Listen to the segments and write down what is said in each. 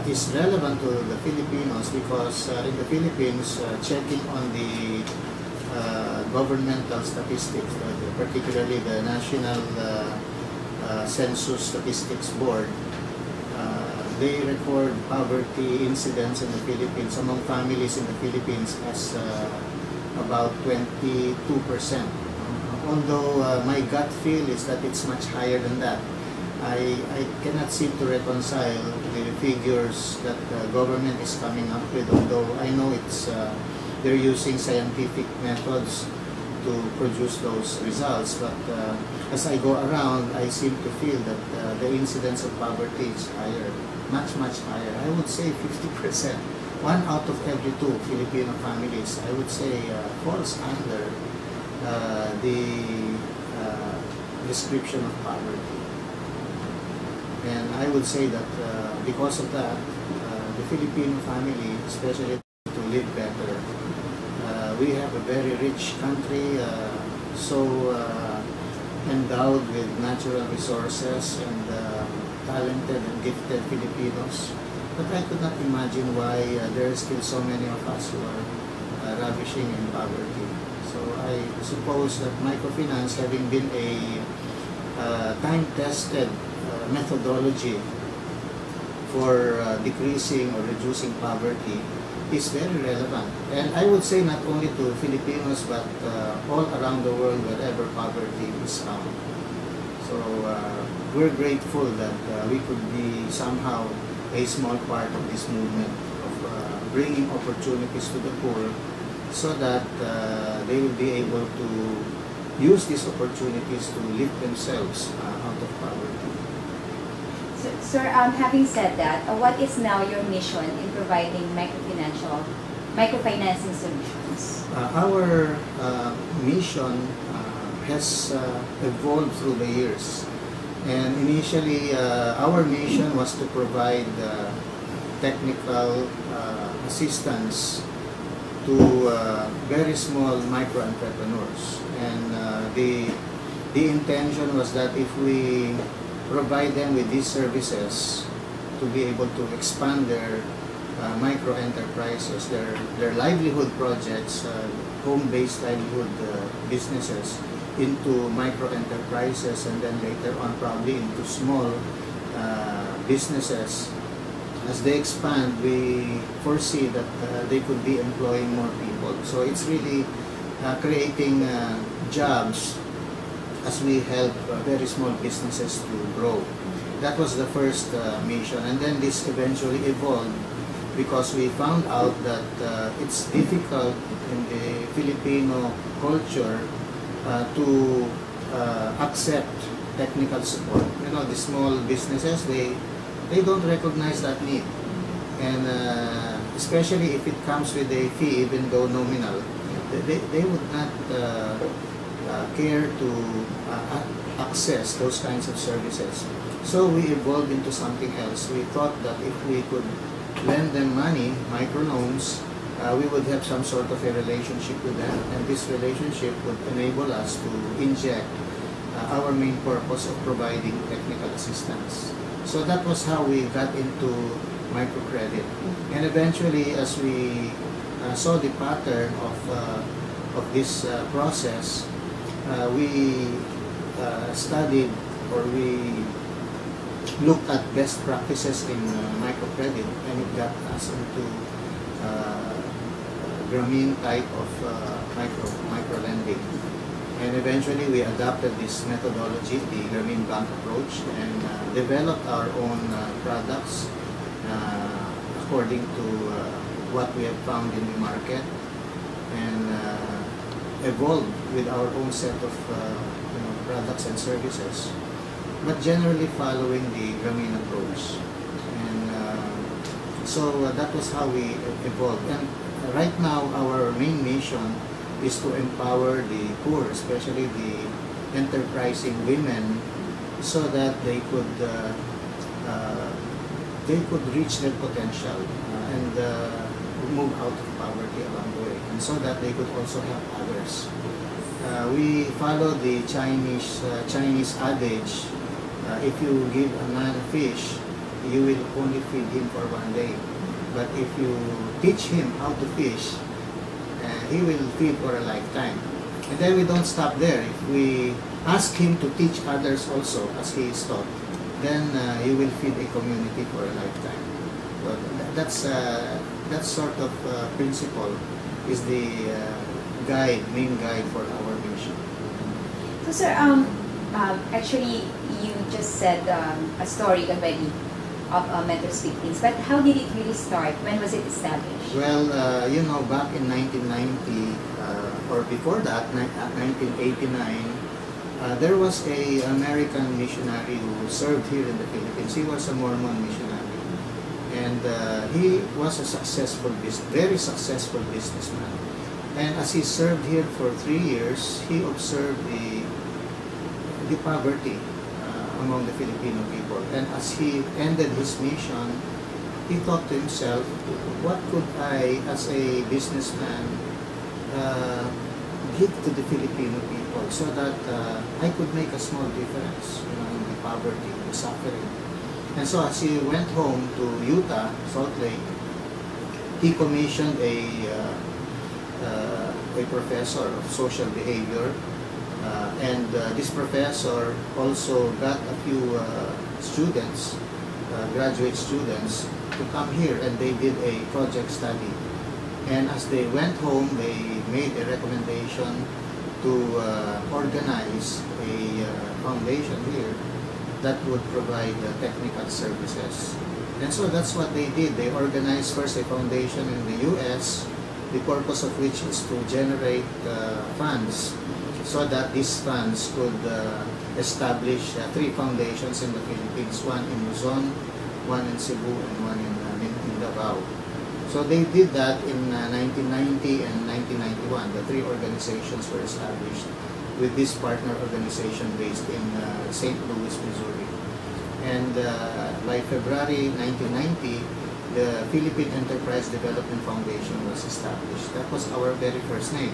is relevant to the Filipinos because in the Philippines, checking on the governmental statistics, particularly the National Census Statistics Board, they record poverty incidence in the Philippines among families in the Philippines as about 22%. Although my gut feel is that it's much higher than that. I cannot seem to reconcile the figures that the government is coming up with, although I know it's they're using scientific methods to produce those results. But as I go around, I seem to feel that the incidence of poverty is higher, much higher. I would say 50%. 1 out of every 2 Filipino families, I would say, falls under the description of poverty. And I would say that because of that, the Filipino family, especially to live better, we have a very rich country, so endowed with natural resources and talented and gifted Filipinos. But I could not imagine why there are still so many of us who are ravishing in poverty. So I suppose that microfinance, having been a time-tested methodology for decreasing or reducing poverty, is very relevant. And I would say not only to Filipinos, but all around the world, wherever poverty is found. So we're grateful that we could be somehow a small part of this movement of bringing opportunities to the poor, so that they will be able to use these opportunities to lift themselves out of poverty. So, sir, having said that, what is now your mission in providing microfinancing solutions? Our mission has evolved through the years. And initially, our mission was to provide technical assistance to very small micro-entrepreneurs. And the intention was that if we provide them with these services to be able to expand their micro-enterprises, their livelihood projects, home-based livelihood businesses, into micro-enterprises, and then later on probably into small businesses. As they expand, we foresee that they could be employing more people. So it's really creating jobs as we help very small businesses to grow. That was the first mission, and then this eventually evolved because we found out that it's difficult in the Filipino culture to accept technical support. You know, the small businesses, they don't recognize that need, and especially if it comes with a fee, even though nominal, they would not care to access those kinds of services. So we evolved into something else. We thought that if we could lend them money, microloans, we would have some sort of a relationship with them, and this relationship would enable us to inject our main purpose of providing technical assistance. So that was how we got into microcredit. And eventually, as we saw the pattern of this process, we studied, or we looked at best practices in microcredit, and it got us into Grameen type of micro lending. And eventually we adopted this methodology, the Grameen Bank approach, and developed our own products according to what we have found in the market, and evolved with our own set of products and services, but generally following the Grameen approach. And so that was how we evolved. And right now, our main mission is to empower the poor, especially the enterprising women, so that they could reach their potential and move out of poverty along the way, and so that they could also help others. We follow the Chinese adage: if you give a man a fish, you will only feed him for 1 day. But if you teach him how to fish, he will feed for a lifetime. And then we don't stop there. If we ask him to teach others also as he is taught, then he will feed a community for a lifetime. So that sort of principle is the main guide for our mission. So sir, actually you just said a story already of Mentors Philippines, but how did it really start? When was it established? Well, you know, back in 1990, or before that, 1989, there was a American missionary who served here in the Philippines. He was a Mormon missionary, and he was a very successful businessman. And as he served here for 3 years, he observed the poverty among the Filipino people. And as he ended his mission, he thought to himself, what could I, as a businessman, give to the Filipino people so that I could make a small difference, you know, in the poverty, the suffering. And so as he went home to Utah, Salt Lake, he commissioned a professor of social behavior. And this professor also got a few students, graduate students, to come here, and they did a project study. And as they went home, they made a recommendation to organize a foundation here that would provide technical services. And so that's what they did. They organized first a foundation in the U.S., the purpose of which is to generate funds, so that these funds could establish 3 foundations in the Philippines, one in Luzon, one in Cebu, and one in Davao. So they did that in 1990 and 1991. The 3 organizations were established with this partner organization based in St. Louis, Missouri. And by February 1990, the Philippine Enterprise Development Foundation was established. That was our very first name.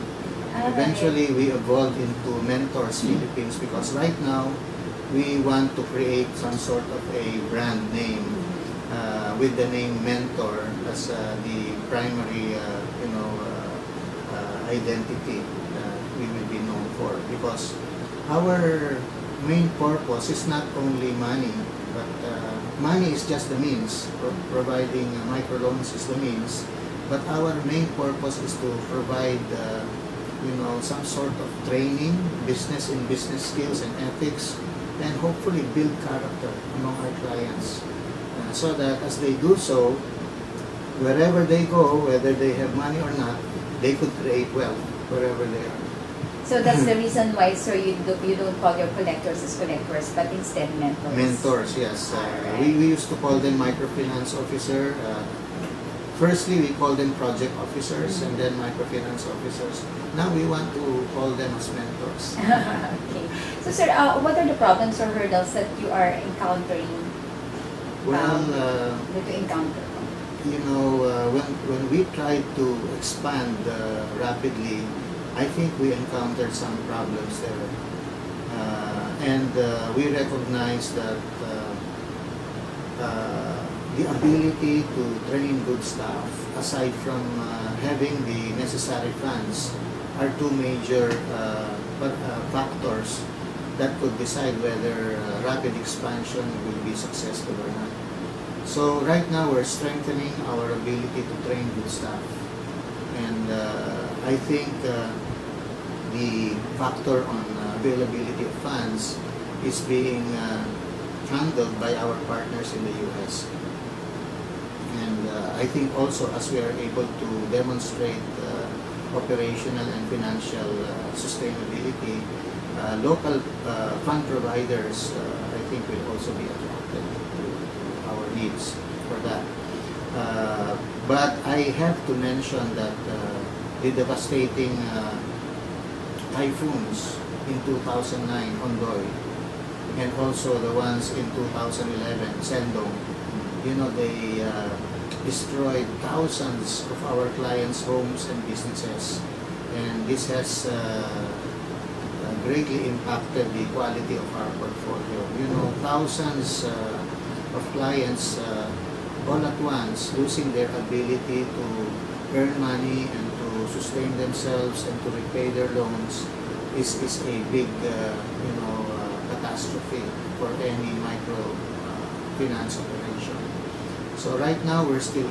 Eventually, we evolved into Mentors Philippines because right now, we want to create some sort of a brand name with the name Mentor as the primary, identity we will be known for. Because our main purpose is not only money, but money is just the means. Providing microloans is the means. But our main purpose is to provide some sort of training, business skills and ethics, and hopefully build character among our clients. So that as they do so, wherever they go, whether they have money or not, they could create wealth wherever they are. So that's the reason why, sir, you don't call your collectors as collectors, but instead mentors. Mentors, yes. We used to call them microfinance officer. Firstly, we call them project officers and then microfinance officers. Now we want to call them as mentors. Okay. So, sir, what are the problems or hurdles that you are encountering? Well, that you encounter? When we tried to expand rapidly, I think we encountered some problems there. And we recognize that the ability to train good staff, aside from having the necessary funds, are 2 major factors that could decide whether rapid expansion will be successful or not. So right now we're strengthening our ability to train good staff. And I think the factor on availability of funds is being handled by our partners in the U.S. And I think also as we are able to demonstrate operational and financial sustainability, local fund providers, I think, will also be attracted to our needs for that. But I have to mention that the devastating typhoons in 2009, Ondoy, and also the ones in 2011, Sendong, they destroyed thousands of our clients' homes and businesses. And this has greatly impacted the quality of our portfolio. Thousands of clients all at once, losing their ability to earn money and to sustain themselves and to repay their loans is a big catastrophe for any micro finance operation. So right now we're still